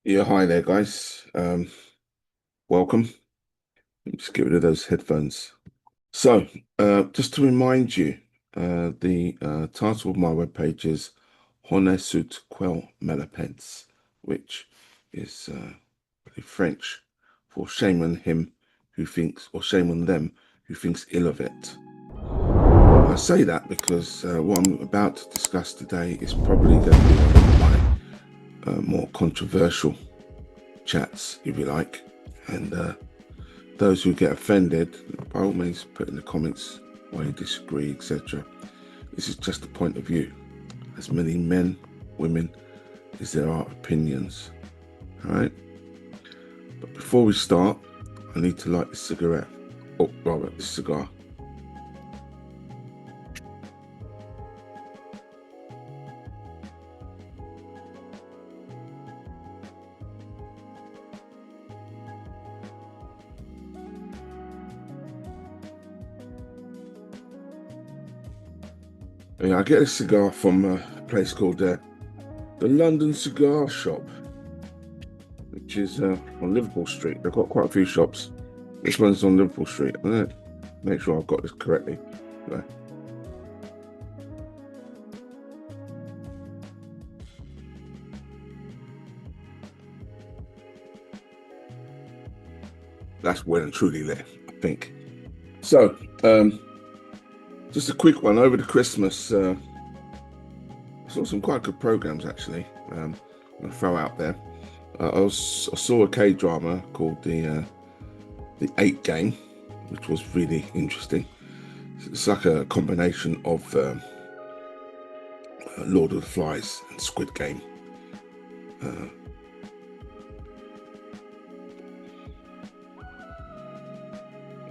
Yeah, hi there, guys. Welcome. Let me just get rid of those headphones. So, just to remind you, the title of my webpage is Honneur sut quel malapens, which is really French for shame on him who thinks, or shame on them who thinks ill of it. I say that because what I'm about to discuss today is probably going to be one of my more controversial chats, if you like. And those who get offended, by all means, put in the comments why you disagree, etc. This is just a point of view. As many men, women, as there are opinions. All right. But before we start, I need to light the cigarette, or rather, the cigar. Yeah, I get a cigar from a place called the London Cigar Shop, which is on Liverpool Street. They've got quite a few shops. This one's on Liverpool Street. I'm going to make sure I've got this correctly. Okay. That's well and truly there, I think. So, just a quick one. Over the Christmas, I saw some quite good programs actually. I'm gonna throw out there. I saw a K-drama called the VIII Game, which was really interesting. It's like a combination of Lord of the Flies and Squid Game.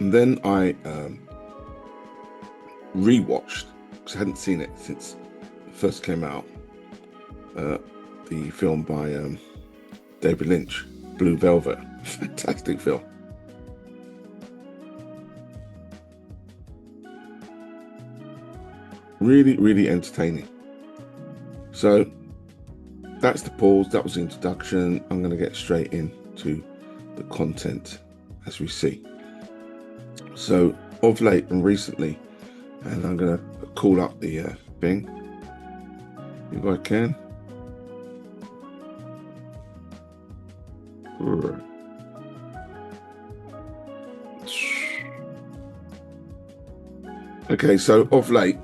And then I rewatched, because I hadn't seen it since it first came out, the film by David Lynch, Blue Velvet. Fantastic film. Really, really entertaining. So that's the pause. That was the introduction. I'm going to get straight into the content as we see. So of late and recently, and I'm going to call up the thing, if I can. Okay, so of late,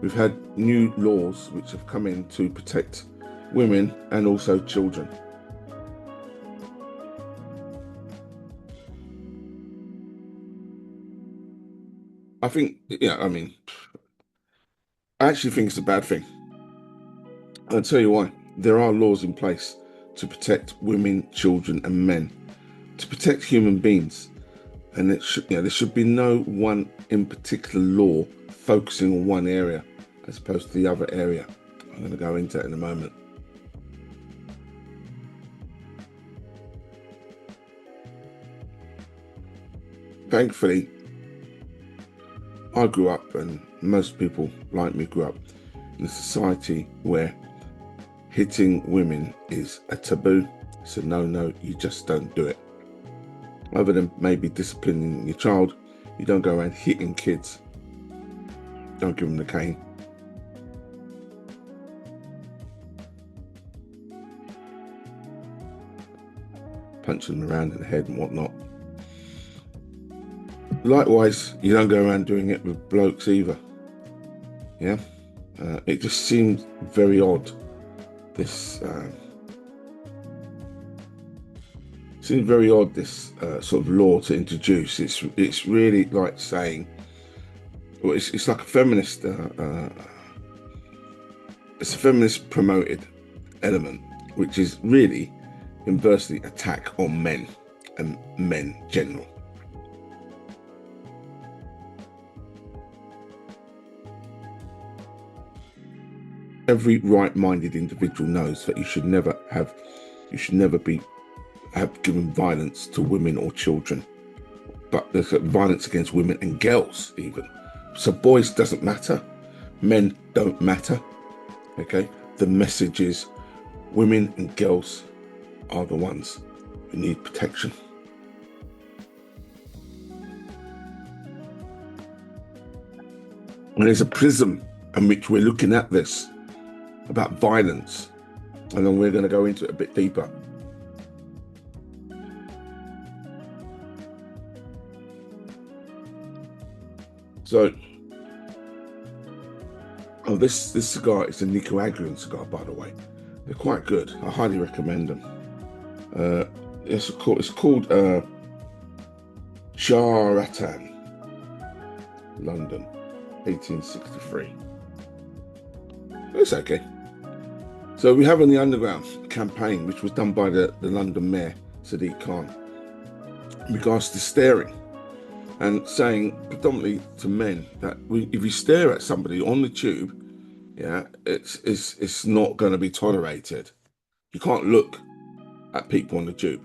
we've had new laws which have come in to protect women and also children. I think, I mean, I actually think it's a bad thing. I'll tell you why. There are laws in place to protect women, children, and men, to protect human beings. And there should be no one in particular law focusing on one area as opposed to the other area. I'm going to go into it in a moment. Thankfully, I grew up, and most people like me grew up in a society where hitting women is a taboo. It's a no, you just don't do it. Other than maybe disciplining your child, you don't go around hitting kids. Don't give them the cane. Punching them around in the head and whatnot. Likewise, you don't go around doing it with blokes either. Yeah, it just seems very odd. This seems very odd. This sort of law to introduce. It's really like saying, well, it's like a feminist. It's a feminist promoted element, which is really inversely attack on men and men general. Every right-minded individual knows that you should never have given violence to women or children, but there's violence against women and girls even. So boys doesn't matter, men don't matter. Okay, the message is women and girls are the ones who need protection. And there's a prism in which we're looking at this about violence, and then we're going to go into it a bit deeper. So, this cigar is a Nicaraguan cigar, by the way. They're quite good. I highly recommend them. It's called Charatan, London, 1863. It's okay. So we have on the Underground campaign, which was done by the London Mayor, Sadiq Khan, in regards to staring, and saying predominantly to men that if you stare at somebody on the tube, yeah, it's not going to be tolerated. You can't look at people on the tube.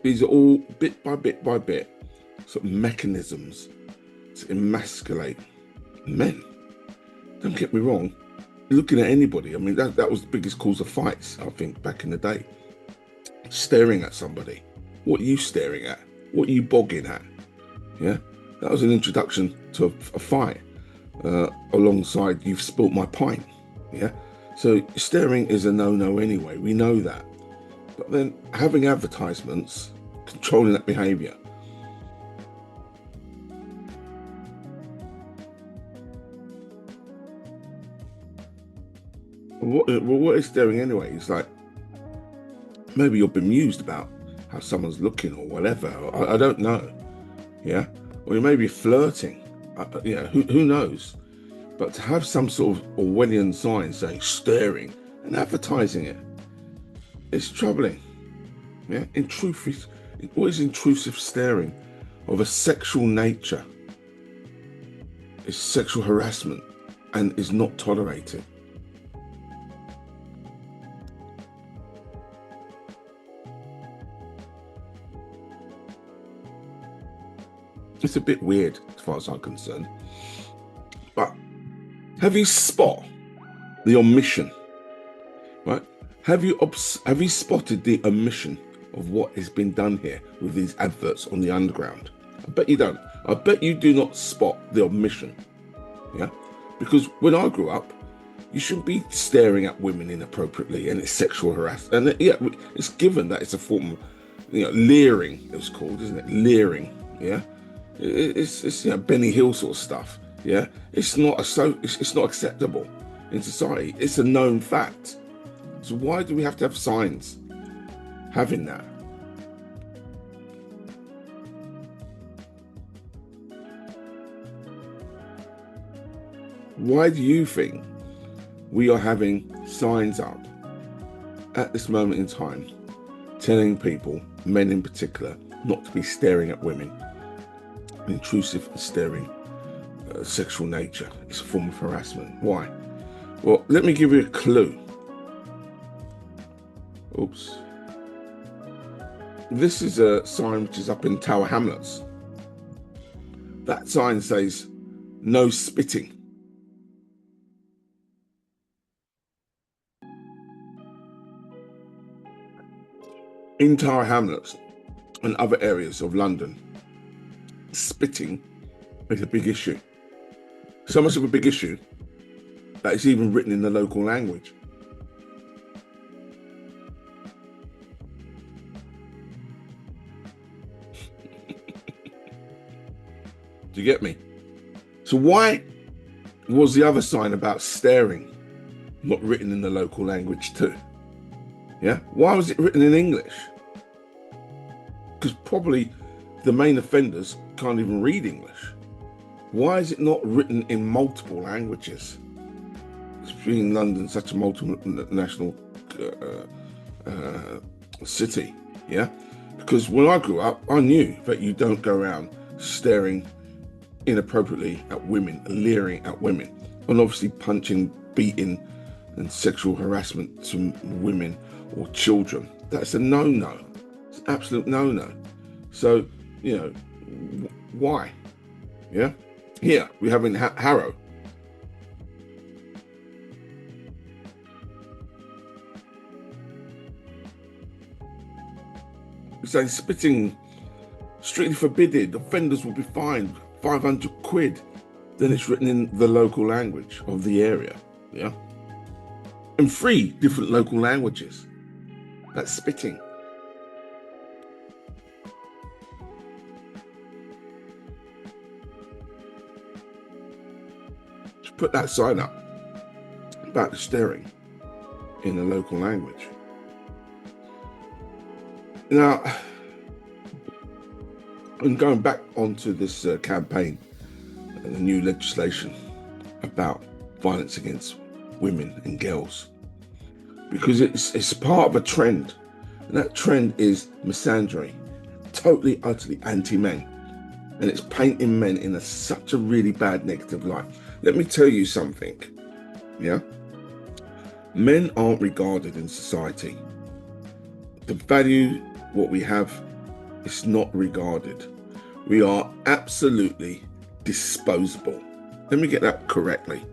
These are all bit by bit by bit sort of mechanisms to emasculate men. Don't get me wrong. Looking at anybody, I mean, that was the biggest cause of fights, I think, back in the day. Staring at somebody. What are you staring at? What are you bogging at? Yeah, that was an introduction to a fight alongside "you've spilt my pint." Yeah, so staring is a no-no anyway. We know that. But then having advertisements controlling that behaviour. What is staring anyway? It's like maybe you're bemused about how someone's looking or whatever. I don't know. Yeah, or you may be flirting. Yeah, who knows? But to have some sort of Orwellian sign saying staring and advertising it, it's troubling. Yeah, what is intrusive staring of a sexual nature? It's sexual harassment and is not tolerated. It's a bit weird as far as I'm concerned. But have you spotted the omission? Right? Have you spotted the omission of what has been done here with these adverts on the Underground? I bet you don't. I bet you do not spot the omission. Yeah? Because when I grew up, you shouldn't be staring at women inappropriately, and it's sexual harassment. And yeah, it's given that it's a form of, leering, it's called, isn't it? Leering, yeah? It's Benny Hill sort of stuff. Yeah, it's not acceptable in society. It's a known fact. So why do we have to have signs having that? Why do you think we are having signs up at this moment in time telling people, men in particular, not to be staring at women? Intrusive and staring, sexual nature. It's a form of harassment. Why? Well, let me give you a clue. Oops. This is a sign which is up in Tower Hamlets. That sign says, "No spitting." In Tower Hamlets and other areas of London, spitting is a big issue. So much of a big issue that it's even written in the local language. Do you get me? So why was the other sign about staring not written in the local language too? Yeah? Why was it written in English? Because probably the main offenders can't even read English. Why is it not written in multiple languages? It's being London such a multinational city, yeah? Because when I grew up, I knew that you don't go around staring inappropriately at women, leering at women, and obviously punching, beating, and sexual harassment to women or children. That's a no-no. It's an absolute no-no. So, why? Yeah? Here, we're having Harrow. saying spitting strictly forbidden, offenders will be fined 500 quid. Then it's written in the local language of the area, yeah? In 3 different local languages. That's spitting. Just put that sign up about the staring in the local language. Now, and going back onto this campaign, the new legislation about violence against women and girls, because it's part of a trend, and that trend is misandry, totally, utterly anti-men, and it's painting men in such a really bad negative light. Let me tell you something, yeah? Men aren't regarded in society. The value, what we have, is not regarded. We are absolutely disposable. Let me get that correctly.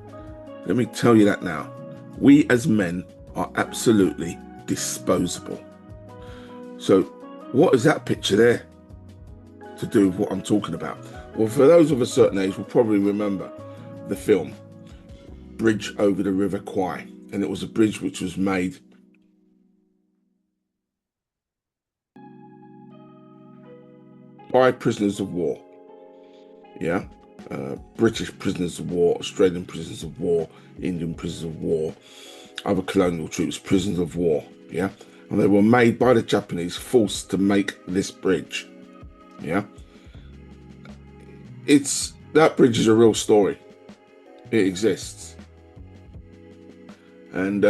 Let me tell you that now. We as men are absolutely disposable. So what is that picture there to do with what I'm talking about? Well, for those of a certain age will probably remember the film Bridge Over the River Kwai, and it was a bridge which was made by prisoners of war, yeah? British prisoners of war, Australian prisoners of war, Indian prisoners of war, other colonial troops, prisoners of war, yeah? And they were made by the Japanese, forced to make this bridge, yeah? That bridge is a real story. It exists. And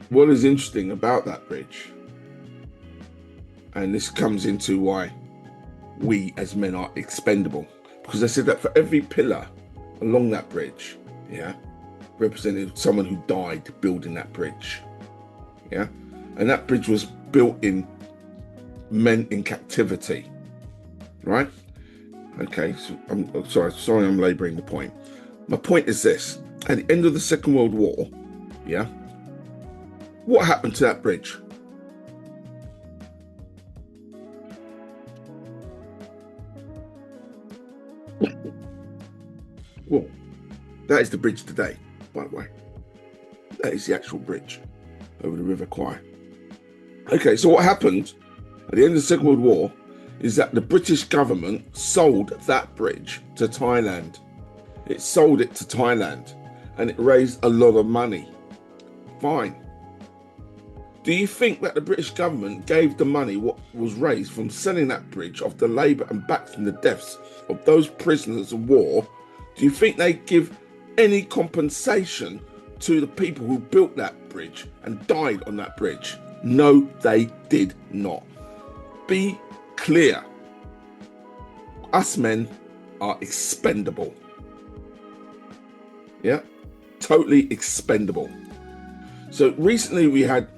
what is interesting about that bridge, and this comes into why we as men are expendable, because they said that for every pillar along that bridge, yeah, represented someone who died building that bridge, yeah, and that bridge was built in men in captivity, right? Okay, so I'm sorry I'm laboring the point. My point is this: at the end of the Second World War, yeah, what happened to that bridge? Well, that is the bridge today, by the way. That is the actual bridge over the River Kwai. Okay, so what happened at the end of the Second World War is that the British government sold that bridge to Thailand. It sold it to Thailand, and it raised a lot of money. Fine. Do you think that the British government gave the money what was raised from selling that bridge off the labour and back from the deaths of those prisoners of war? Do you think they give any compensation to the people who built that bridge and died on that bridge? No, they did not. Be clear. Us men are expendable. Yeah, totally expendable. So recently we had,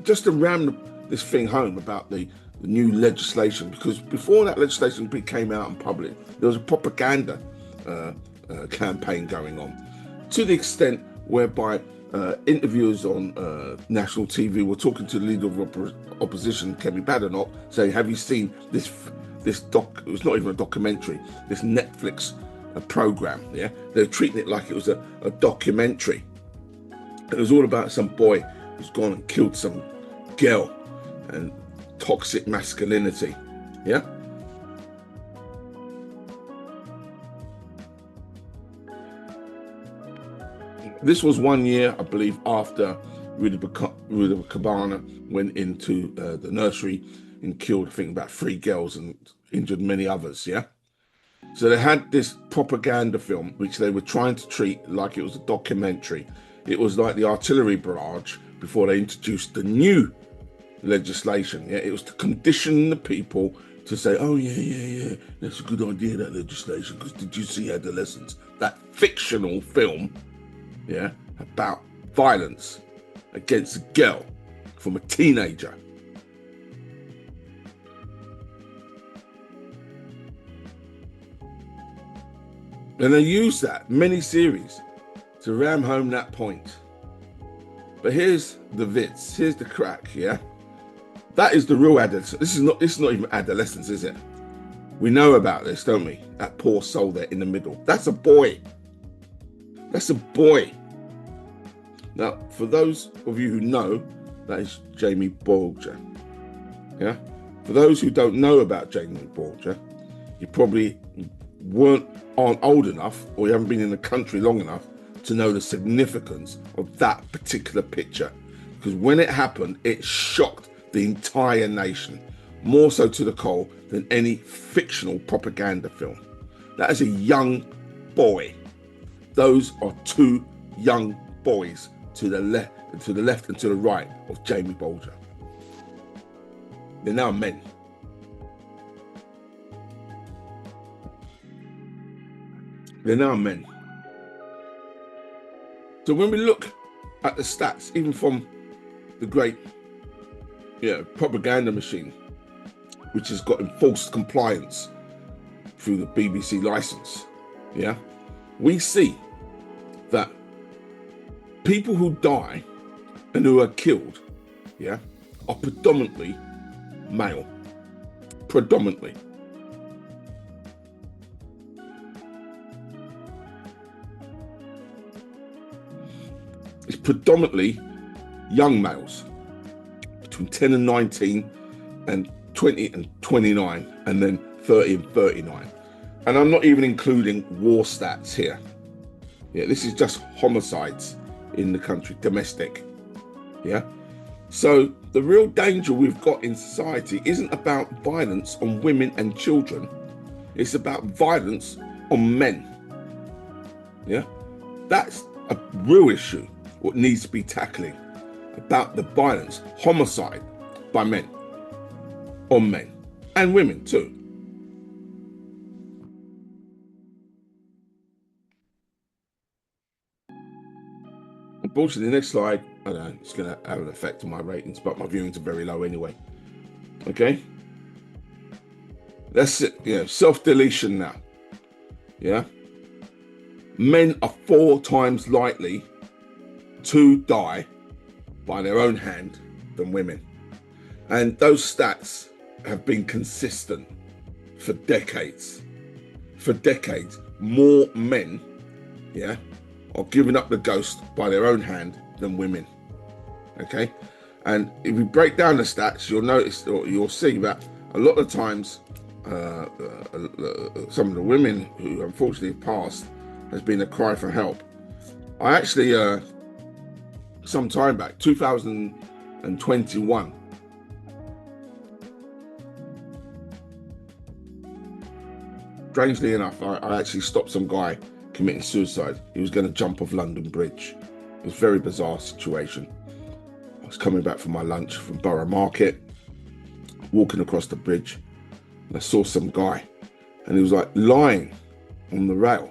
just to ram this thing home about the new legislation, because before that legislation came out in public, there was a propaganda campaign going on, to the extent whereby interviewers on national TV were talking to the leader of opposition, Kemi Badenoch, saying, have you seen this doc? It was not even a documentary, this Netflix program, yeah? They're treating it like it was a documentary. It was all about some boy who's gone and killed some girl and toxic masculinity, yeah? This was 1 year, I believe, after Rudolph Cabana went into the nursery and killed, I think, about 3 girls and injured many others, yeah? So they had this propaganda film, which they were trying to treat like it was a documentary. It was like the artillery barrage before they introduced the new legislation. Yeah, it was to condition the people to say, oh, yeah, that's a good idea, that legislation, because did you see Adolescence? That fictional film, yeah, about violence against a girl from a teenager. And they use that mini-series to ram home that point. But here's the vitz, here's the crack, yeah? That is the real adolescence. This is not even adolescence, is it? We know about this, don't we? That poor soul there in the middle. That's a boy. That's a boy. Now, for those of you who know, that is Jamie Bulger. Yeah? For those who don't know about Jamie Bulger, you probably aren't old enough, or you haven't been in the country long enough to know the significance of that particular picture. Because when it happened, it shocked the entire nation, more so to the core than any fictional propaganda film. That is a young boy. Those are two young boys to the left and to the right of Jamie Bulger. They're now men. They're now men. So when we look at the stats, even from the great propaganda machine, which has got enforced compliance through the BBC license, we see that people who die and who are killed, are predominantly male. Predominantly. It's predominantly young males between 10 and 19 and 20 and 29 and then 30 and 39. And I'm not even including war stats here. This is just homicides in the country, domestic. So the real danger we've got in society isn't about violence on women and children. It's about violence on men. That's a real issue, what needs to be tackling, about the violence, homicide by men, on men, and women too. Unfortunately, the next slide, I don't know, it's going to have an effect on my ratings, but my viewings are very low anyway. Okay? That's it, self-deletion now. Men are 4 times likely to die by their own hand than women. And those stats have been consistent for decades. For decades, more men, are giving up the ghost by their own hand than women. Okay? And if you break down the stats, you'll notice, or you'll see that a lot of times some of the women who unfortunately have passed has been a cry for help. I actually, some time back, 2021, strangely enough, I actually stopped some guy committing suicide. He was going to jump off London Bridge. It was a very bizarre situation. I was coming back from my lunch from Borough Market, walking across the bridge, and I saw some guy, and he was like lying on the rail.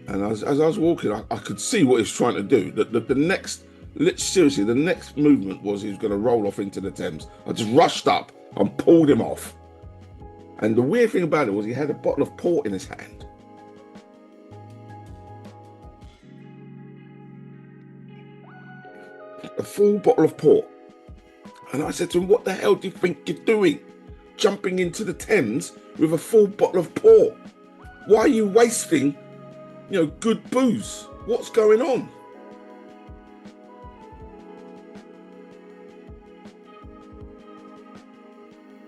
And as I was walking, I could see what he was trying to do. The next movement was he was going to roll off into the Thames. I just rushed up and pulled him off. And the weird thing about it was he had a bottle of port in his hand. A full bottle of port. And I said to him, what the hell do you think you're doing? Jumping into the Thames with a full bottle of port? Why are you wasting, good booze? What's going on?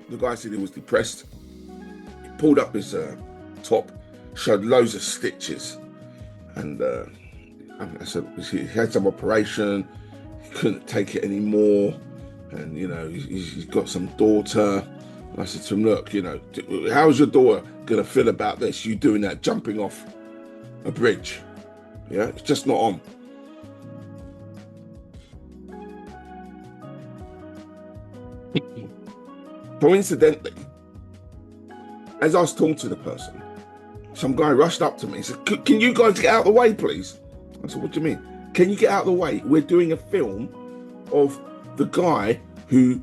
The guy said he was depressed. He pulled up his top, showed loads of stitches. And I said he had some operation. Couldn't take it anymore, and he's got some daughter. And I said to him, look, how's your daughter gonna feel about this, you doing that, jumping off a bridge? It's just not on. Coincidentally, as I was talking to the person, some guy rushed up to me and said, can you guys get out of the way, please? I said, what do you mean? Can you get out of the way? We're doing a film of the guy who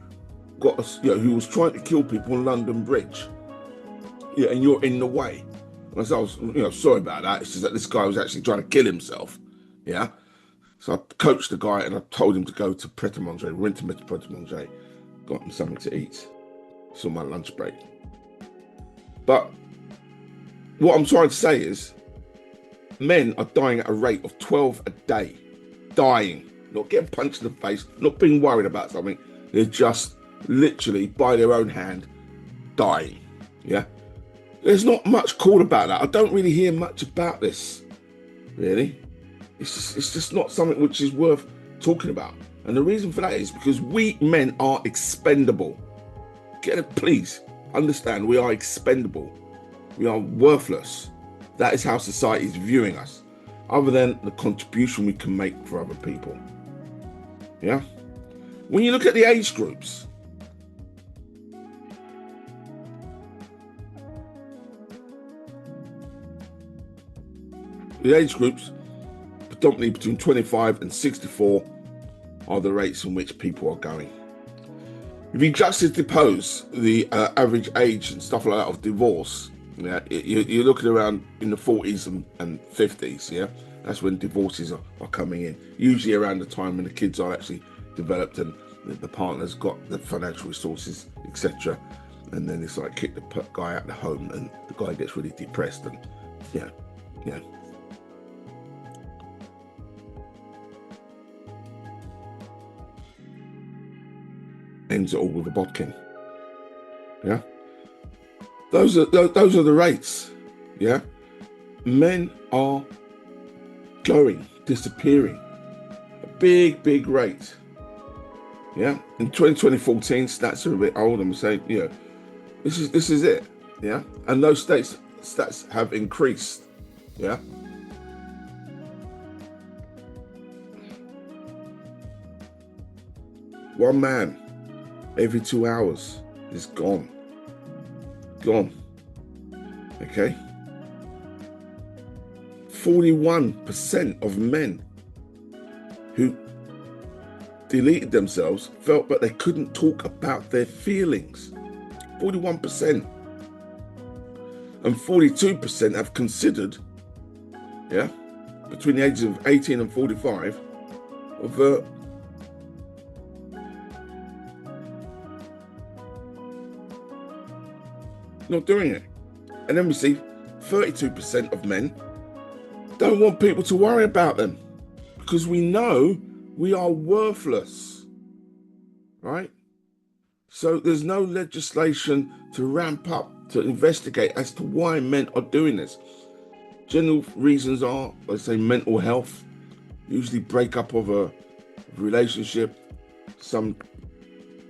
got us, who was trying to kill people on London Bridge. And you're in the way. And I was, sorry about that. It's just that this guy was actually trying to kill himself. So I coached the guy and I told him to go to Pret a Manger. We went to Pret a Manger, got them something to eat. It's on my lunch break. But what I'm trying to say is men are dying at a rate of 12 a day. Dying. Not getting punched in the face, not being worried about something. They're just literally, by their own hand, dying. Yeah? There's not much cool about that. I don't really hear much about this, really. It's just not something which is worth talking about. And the reason for that is because we men are expendable. Get it, please. Understand, we are expendable. We are worthless. That is how society is viewing us, other than the contribution we can make for other people. Yeah? When you look at the age groups, predominantly between 25 and 64, are the rates in which people are going. If you juxtapose the average age and stuff like that of divorce, yeah, you're looking around in the 40s and 50s, yeah? That's when divorces are coming in. Usually around the time when the kids are actually developed and the partner's got the financial resources, etc. And then it's like kick the guy out of the home and the guy gets really depressed and, yeah. Ends it all with a bodkin. Yeah, those are the rates. Yeah, men are disappearing, a big rate. Yeah, in 2014, stats are a bit old. I'm saying, you know, this is it. Yeah, and those stats have increased. Yeah. One man every 2 hours is gone. Okay. 41% of men who deleted themselves felt that they couldn't talk about their feelings. 41%. And 42% have considered, yeah, between the ages of 18 and 45, of not doing it. And then we see 32% of men don't want people to worry about them because we know we are worthless, right? So there's no legislation to ramp up to investigate as to why men are doing this. General reasons are, let's say, mental health, usually breakup of a relationship,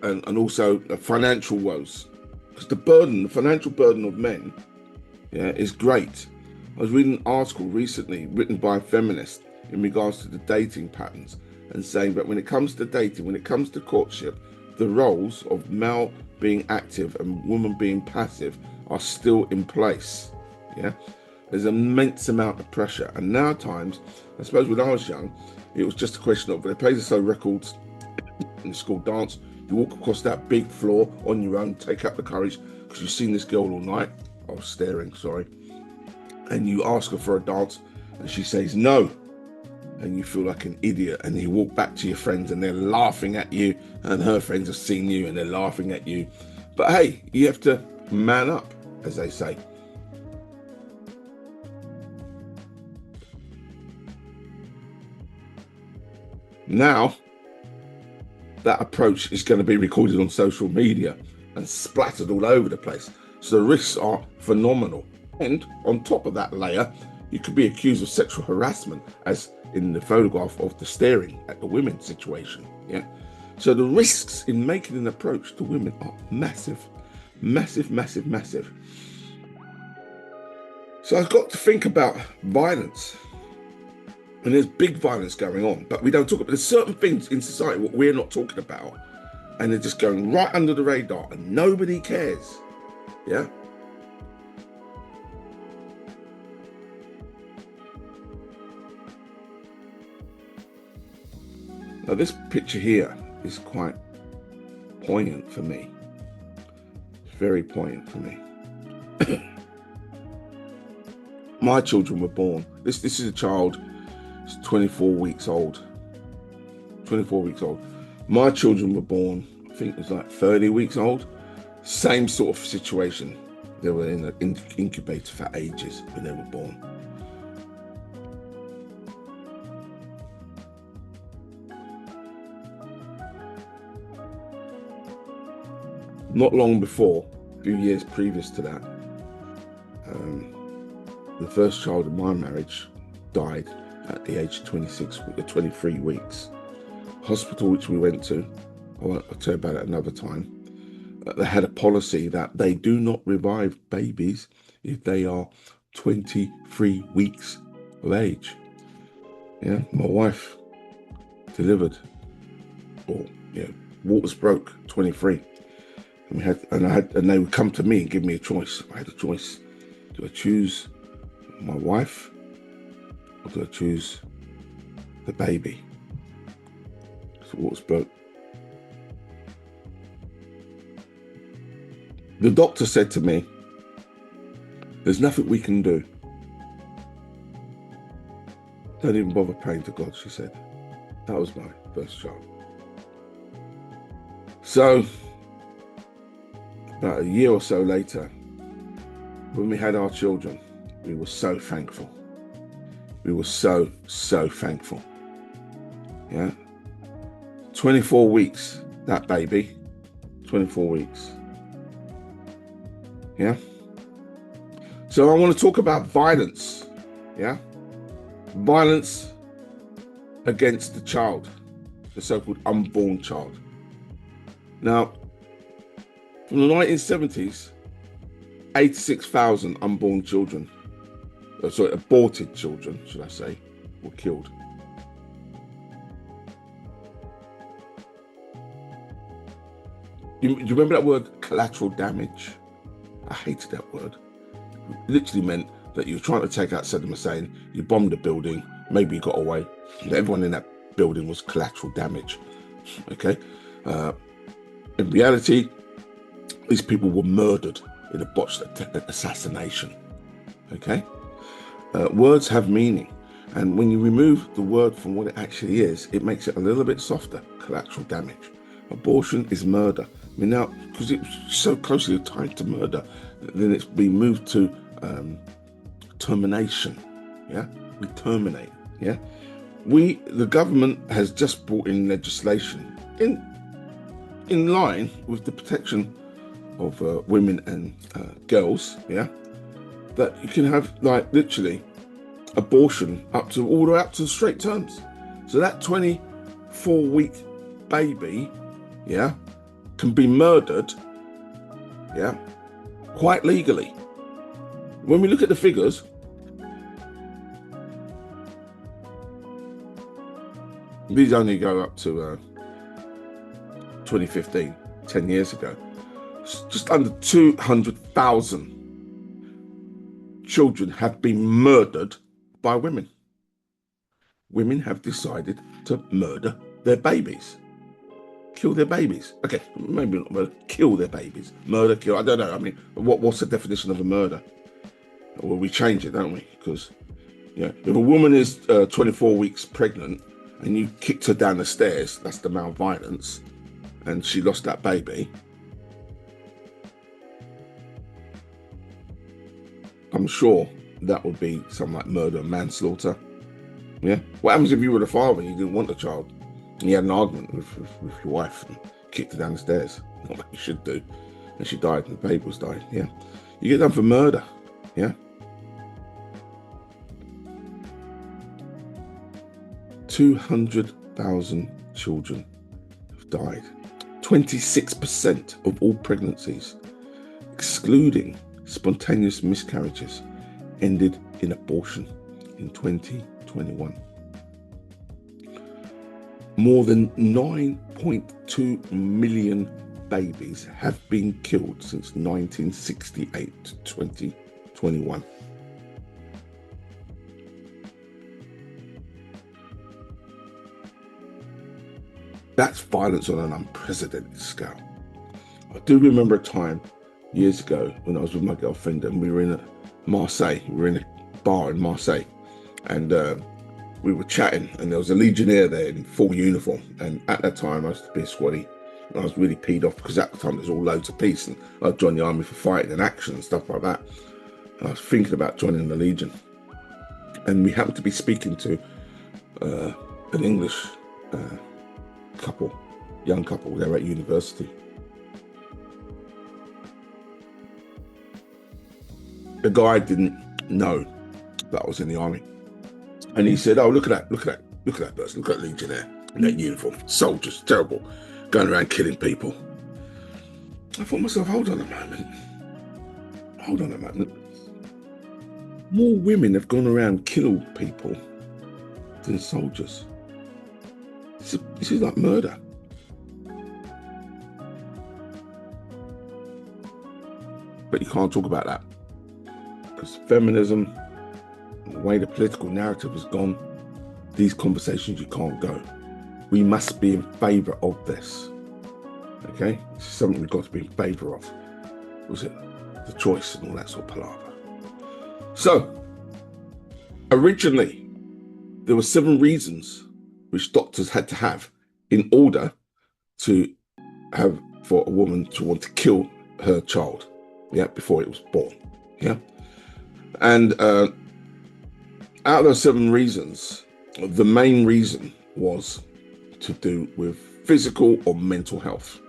and also financial woes. Because the financial burden of men, yeah, is great. I was reading an article recently written by a feminist in regards to the dating patterns and saying that when it comes to dating, when it comes to courtship, the roles of male being active and woman being passive are still in place. Yeah, there's an immense amount of pressure. And now times, I suppose when I was young, it was just a question of they played us records in the school dance. You walk across that big floor on your own, take up the courage because you've seen this girl all night. I was staring, sorry. And you ask her for a dance and she says no. And you feel like an idiot. And you walk back to your friends and they're laughing at you. And her friends have seen you and they're laughing at you. But hey, you have to man up, as they say. Now, that approach is going to be recorded on social media and splattered all over the place. So the risks are phenomenal. And on top of that layer, you could be accused of sexual harassment, as in the photograph of the staring at the women situation. Yeah. So the risks in making an approach to women are massive. So I've got to think about violence. And there's big violence going on, but we don't talk about. There's certain things in society what we're not talking about, and they're just going right under the radar, and nobody cares. Yeah. Now this picture here is quite poignant for me. It's very poignant for me. My children were born. This is a child. 24 weeks old. 24 weeks old. My children were born think was like 30 weeks old. Same sort of situation. They were in an incubator for ages when they were born. Not long before, a few years previous to that, the first child in my marriage died at the age of 23 weeks. Hospital which we went to, I'll tell you about it another time. They had a policy that they do not revive babies if they are 23 weeks of age. Yeah, my wife delivered, or waters broke 23. And they would come to me and give me a choice. I had a choice. Do I choose my wife or do I choose the baby? So waters broke. The doctor said to me, there's nothing we can do. Don't even bother praying to God, she said. That was my first child. So, about a year or so later, when we had our children, we were so thankful. We were so thankful. Yeah. 24 weeks, that baby. 24 weeks. Yeah. So I want to talk about violence. Yeah. Violence against the child, the so-called unborn child. Now, from the 1970s, 86,000 unborn children, aborted children, should I say, were killed. You remember that word, collateral damage? I hated that word. It literally meant that you were trying to take out Saddam Hussein, you bombed a building, maybe you got away. Everyone in that building was collateral damage. Okay? In reality, these people were murdered in a botched assassination. Okay? Words have meaning. And when you remove the word from what it actually is, it makes it a little bit softer. Collateral damage. Abortion is murder. I mean, now, because it's so closely tied to murder, then it's been moved to termination. Yeah? We terminate. Yeah? The government has just brought in legislation in line with the protection of women and girls, yeah, that you can have, like, literally abortion all the way up to straight terms. So that 24-week baby, yeah, can be murdered, yeah, quite legally. When we look at the figures, these only go up to 2015, 10 years ago. Just under 200,000 children have been murdered by women. Women have decided to murder their babies. Kill their babies. Okay, maybe not murder, kill their babies. Murder, kill, I don't know. I mean, what's the definition of a murder? Well, we change it, don't we? Because, if a woman is 24 weeks pregnant and you kicked her down the stairs, that's the malviolence, and she lost that baby, I'm sure that would be something like murder and manslaughter. Yeah. What happens if you were the father and you didn't want the child and you had an argument with your wife and kicked her down the stairs? Not like you should do. And she died and the baby was died. Yeah. You get done for murder. Yeah. 200,000 children have died. 26% of all pregnancies, excluding spontaneous miscarriages, ended in abortion in 2021. More than 9.2 million babies have been killed since 1968 to 2021. That's violence on an unprecedented scale. I do remember a time years ago when I was with my girlfriend and we were in Marseille. We were in a bar in Marseille and we were chatting and there was a legionnaire there in full uniform. And at that time I used to be a squaddy I was really peed off because at the time there was all loads of peace, and I joined the army for fighting and action and stuff like that. And I was thinking about joining the Legion, and we happened to be speaking to an English couple, young couple. They were at university. The guy didn't know that I was in the army, and he said, "Oh, look at that! Look at that! Look at that person! Look at that Legionnaire in that uniform, soldiers, terrible, going around killing people." I thought to myself, hold on a moment. More women have gone around killing people than soldiers. This is like murder. But you can't talk about that because feminism, the way the political narrative has gone, these conversations you can't go. We must be in favour of this. Okay? This is something we've got to be in favour of. Was it the choice and all that sort of palaver? So, originally, there were 7 reasons which doctors had to have in order to have for a woman to want to kill her child, before it was born, And out of those 7 reasons, the main reason was to do with physical or mental health.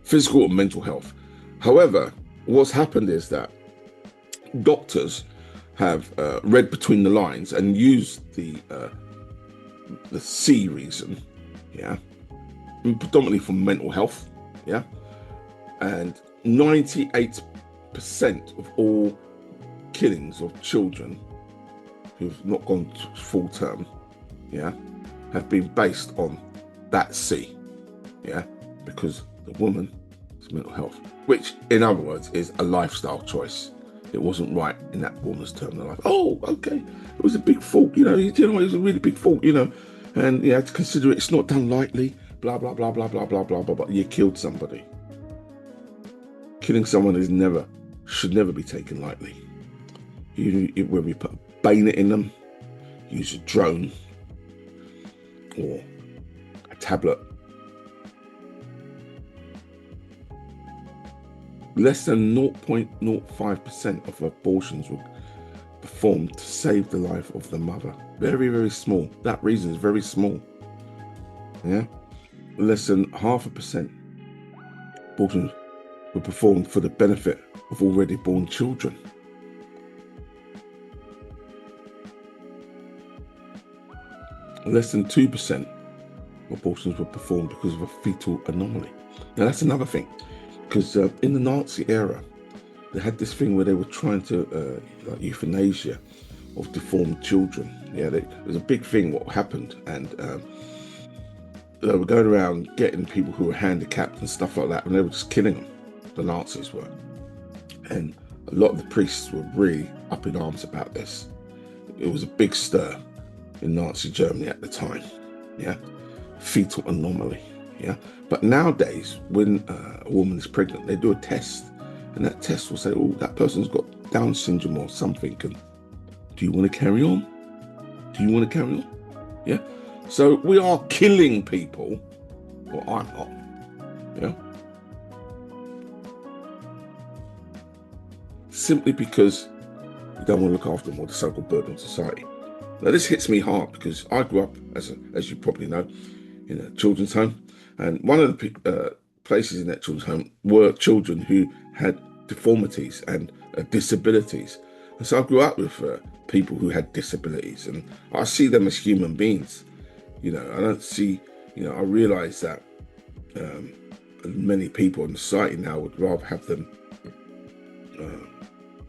Physical or mental health. However, what's happened is that doctors have read between the lines and used the C reason, predominantly for mental health, and 98% of all killings of children who've not gone to full term, have been based on that C, because the woman's mental health, which in other words is a lifestyle choice. It wasn't right in that woman's terminal life. Oh, okay, it was a big fault, it was a really big fault, and you have to consider it's not done lightly, blah, blah, blah, blah, blah, blah, blah, blah, blah. You killed somebody. Killing someone should never be taken lightly. When we put a bayonet in them, use a drone or a tablet. Less than 0.05% of abortions were performed to save the life of the mother. Very, very small. That reason is very small. Less than 0.5% abortions were performed for the benefit of already born children. Less than 2% abortions were performed because of a fetal anomaly. Now that's another thing, because in the Nazi era, they had this thing where they were trying to like euthanasia of deformed children. It was a big thing what happened, and they were going around getting people who were handicapped and stuff like that, and they were just killing them. The Nazis were, and a lot of the priests were really up in arms about this. It was a big stir in Nazi Germany at the time. Fetal anomaly. But nowadays, when a woman is pregnant, they do a test, and that test will say, oh, that person's got Down syndrome or something, and do you want to carry on? Do you want to carry on? So we are killing people. Well, I'm not. Simply because we don't want to look after them or the so-called burden on society. Now, this hits me hard because I grew up, as you probably know, in a children's home, and one of the places in that children's home were children who had deformities and disabilities. And so I grew up with people who had disabilities, and I see them as human beings. I don't see, I realize that many people in society now would rather have them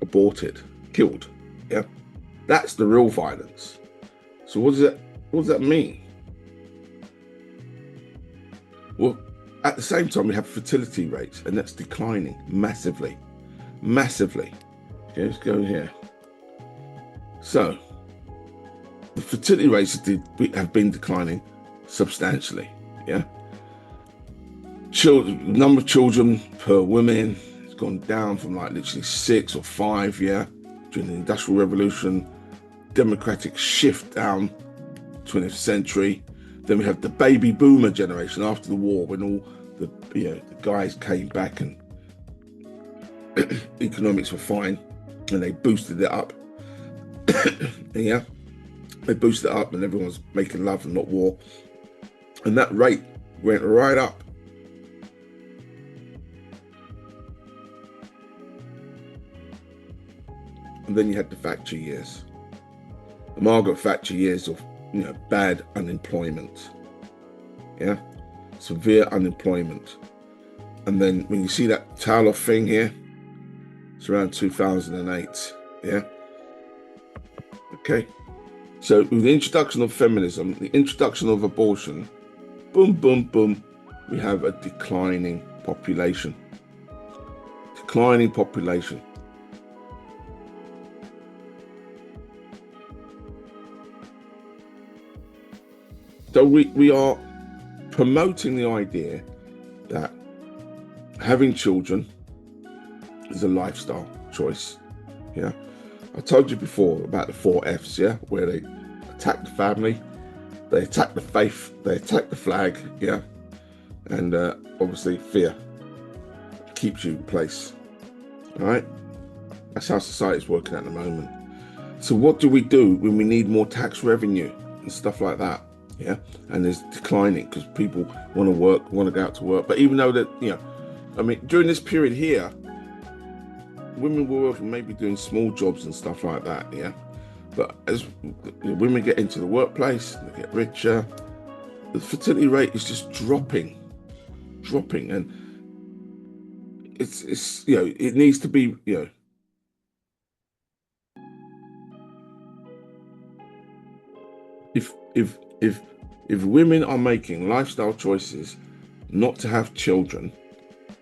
aborted, killed. That's the real violence. So what does that mean? Well, at the same time, we have fertility rates, and that's declining massively. Okay, let's go here. So the fertility rates have been declining substantially. Number of children per woman has gone down from like literally 6 or 5 during the Industrial Revolution, democratic shift down 20th century. Then we have the baby boomer generation after the war, when all the the guys came back and economics were fine, and they boosted it up. Yeah, they boosted it up, and everyone's making love and not war, and that rate went right up. And then you had the Thatcher years, the Margaret Thatcher years of bad unemployment, severe unemployment. And then when you see that towel off thing here, it's around 2008, okay. So with the introduction of feminism, the introduction of abortion, boom, boom, boom, we have a declining population. Declining population. So we are promoting the idea that having children is a lifestyle choice. I told you before about the 4 F's, where they attack the family, they attack the faith, they attack the flag, and obviously fear keeps you in place. All right, that's how society's working at the moment. So what do we do when we need more tax revenue and stuff like that? And there's declining because people want to work, want to go out to work. But even though that, I mean, during this period here, women were maybe doing small jobs and stuff like that, But as women get into the workplace, they get richer, the fertility rate is just dropping, and it's it needs to be, if women are making lifestyle choices not to have children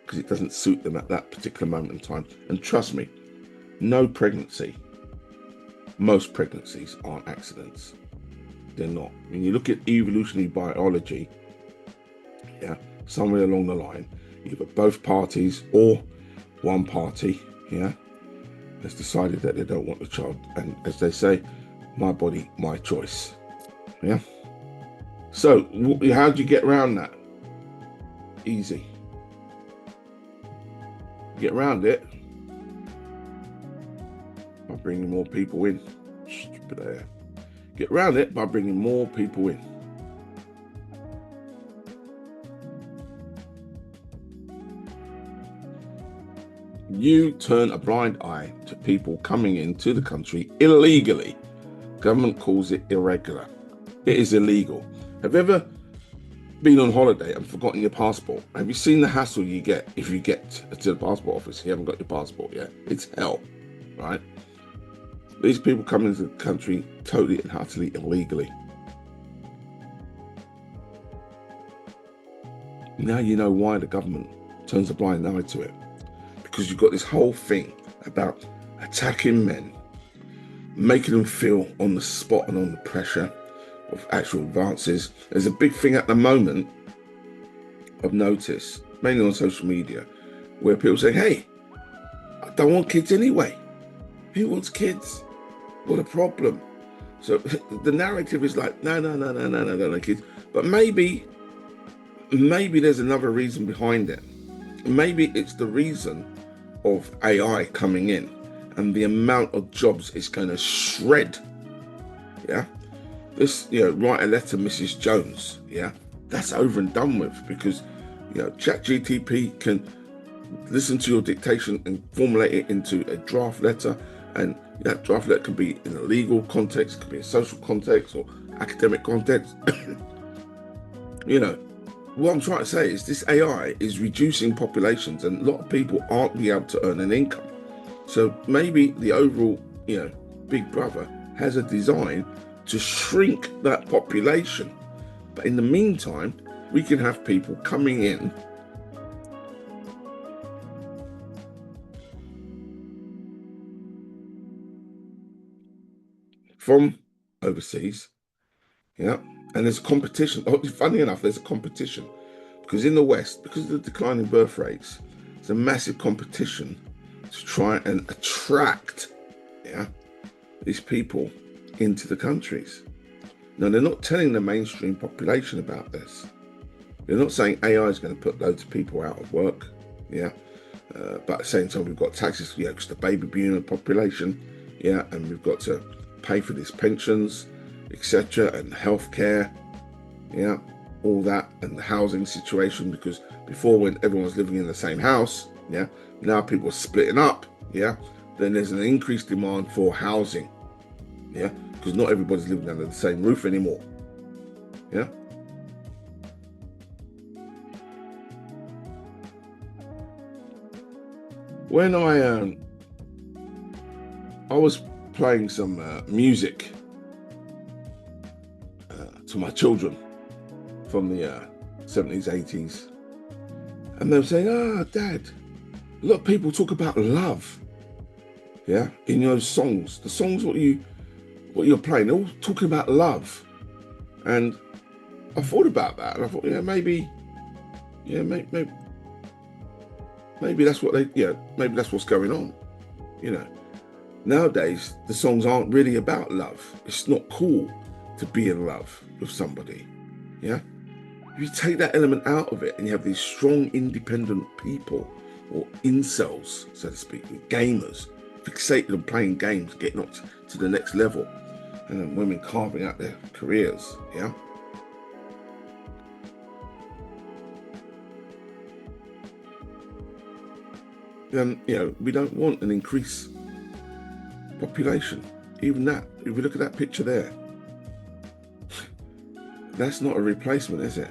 because it doesn't suit them at that particular moment in time, and trust me, most pregnancies aren't accidents. They're not. When you look at evolutionary biology, somewhere along the line, either both parties or one party, has decided that they don't want the child, and as they say, my body, my choice. So how do you get around that? Easy. Get around it by bringing more people in. Stupid air. Get around it by bringing more people in. You turn a blind eye to people coming into the country illegally. Government calls it irregular. It is illegal. Have you ever been on holiday and forgotten your passport? Have you seen the hassle you get if you get to the passport office and you haven't got your passport yet? It's hell, right? These people come into the country totally and utterly illegally. Now you know why the government turns a blind eye to it. Because you've got this whole thing about attacking men, making them feel on the spot and on the pressure of actual advances. There's a big thing at the moment I've noticed, mainly on social media, where people say, hey, I don't want kids anyway. Who wants kids? What a problem. So the narrative is like, no, kids. But maybe there's another reason behind it. Maybe it's the reason of AI coming in and the amount of jobs it's going to shred. This, write a letter, Mrs. Jones. That's over and done with, because ChatGPT can listen to your dictation and formulate it into a draft letter, and that draft letter can be in a legal context, could be a social context or academic context. What I'm trying to say is this AI is reducing populations, and a lot of people aren't being able to earn an income. So maybe the overall, Big Brother has a design to shrink that population. But in the meantime, we can have people coming in from overseas, and there's a competition. Funny enough, there's a competition, because in the West, because of the declining birth rates, there's a massive competition to try and attract these people into the countries. Now, they're not telling the mainstream population about this. They're not saying AI is going to put loads of people out of work, yeah. But at the same time, we've got taxes, yeah, because the baby boomer population, yeah, and we've got to pay for these pensions, etc., and healthcare, yeah, all that, and the housing situation. Because before, when everyone was living in the same house, yeah, now people are splitting up, yeah. Then there's an increased demand for housing, yeah, because not everybody's living under the same roof anymore, yeah. When I was playing some music to my children from the 70s, 80s, and they were saying, "Ah, Dad, a lot of people talk about love, yeah, in your songs. The songs what you're playing, they're all talking about love." And I thought about that, and I thought, yeah, maybe that's what maybe that's what's going on, you know. Nowadays, the songs aren't really about love. It's not cool to be in love with somebody, yeah. If you take that element out of it and you have these strong, independent people, or incels, so to speak, gamers, fixated on playing games, getting up to the next level, and then women carving out their careers, yeah. Then, we don't want an increased population. Even that, if we look at that picture there, that's not a replacement, is it?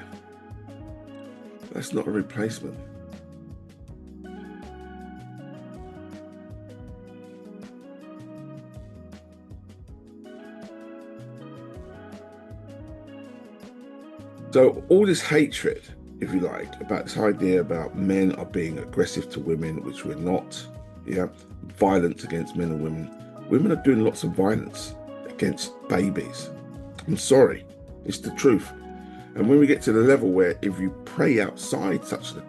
That's not a replacement. So all this hatred, if you like, about this idea about men are being aggressive to women, which we're not, yeah, violence against men and women. Women are doing lots of violence against babies. I'm sorry, it's the truth. And when we get to the level where if you pray outside such a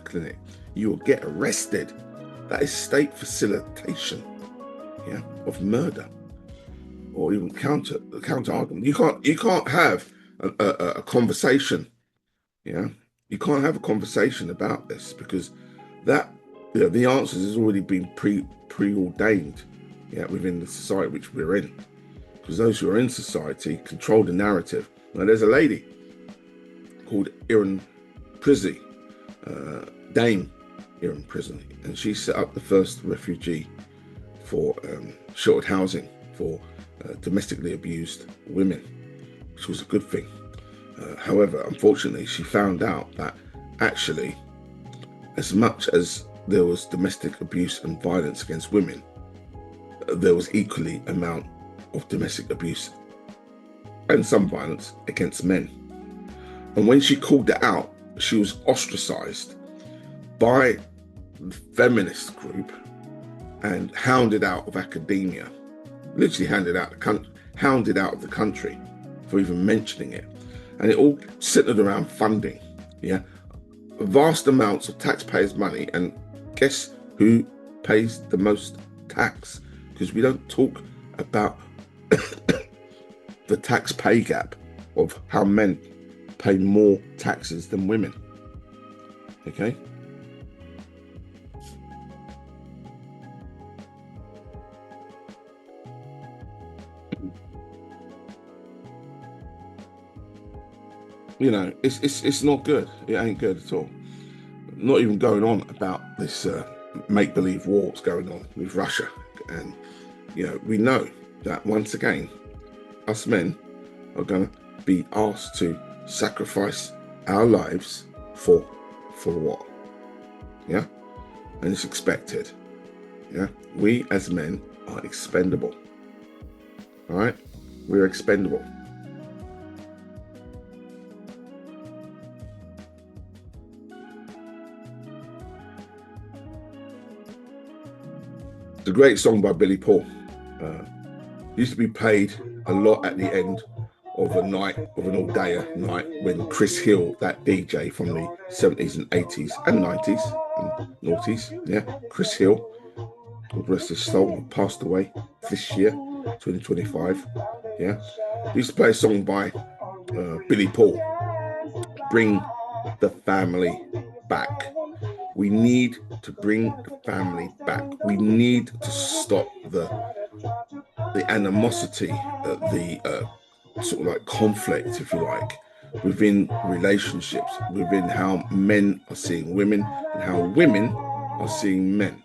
clinic, you will get arrested. That is state facilitation, yeah, of murder, or even counter argument. You can't have a conversation, yeah. You can't have a conversation about this because that the answers has already been preordained, yeah, within the society which we're in. Because those who are in society control the narrative. Now, there's a lady called Erin Prizzy, Dame Erin Prizzy, and she set up the first refugee for sheltered housing for domestically abused women, which was a good thing. However, unfortunately, she found out that actually, as much as there was domestic abuse and violence against women, there was equally amount of domestic abuse and some violence against men. And when she called it out, she was ostracized by the feminist group and hounded out of academia, literally hounded out of the country for even mentioning it. And it all centered around funding, yeah, vast amounts of taxpayers' money. And guess who pays the most tax? Because we don't talk about the tax pay gap of how men pay more taxes than women. Okay. It's not good. It ain't good at all. Not even going on about this make-believe war that's going on with Russia. And we know that once again, us men are going to be asked to sacrifice our lives for what? Yeah, and it's expected. Yeah, we as men are expendable. All right, we're expendable. It's a great song by Billy Paul. Used to be played a lot at the end of a night, of an all-dayer night, when Chris Hill, that DJ from the 70s and 80s and 90s and noughties, yeah, Chris Hill, God rest his soul, passed away this year, 2025, yeah. They used to play a song by Billy Paul, Bring the Family Back. We need to bring the family back. We need to stop the animosity, the sort of like conflict, if you like, within relationships, within how men are seeing women and how women are seeing men.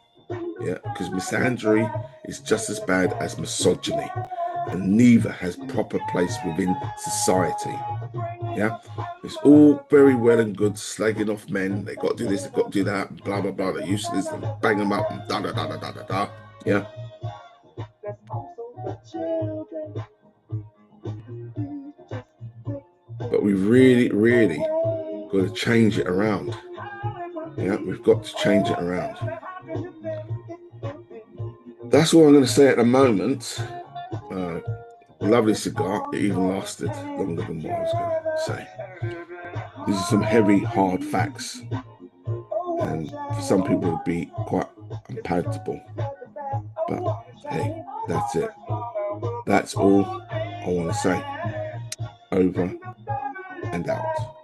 Yeah, because misandry is just as bad as misogyny, and neither has proper place within society. Yeah, it's all very well and good slagging off men. They got to do this, they got to do that, and blah blah blah. They're useless, and bang them up, and da da da da da da da. Yeah. But we really, really got to change it around. Yeah, we've got to change it around. That's all I'm going to say at the moment. Lovely cigar. It even lasted longer than what I was going to say. These are some heavy, hard facts. And for some people, it would be quite unpalatable. But hey, that's it. That's all I want to say. Over and out.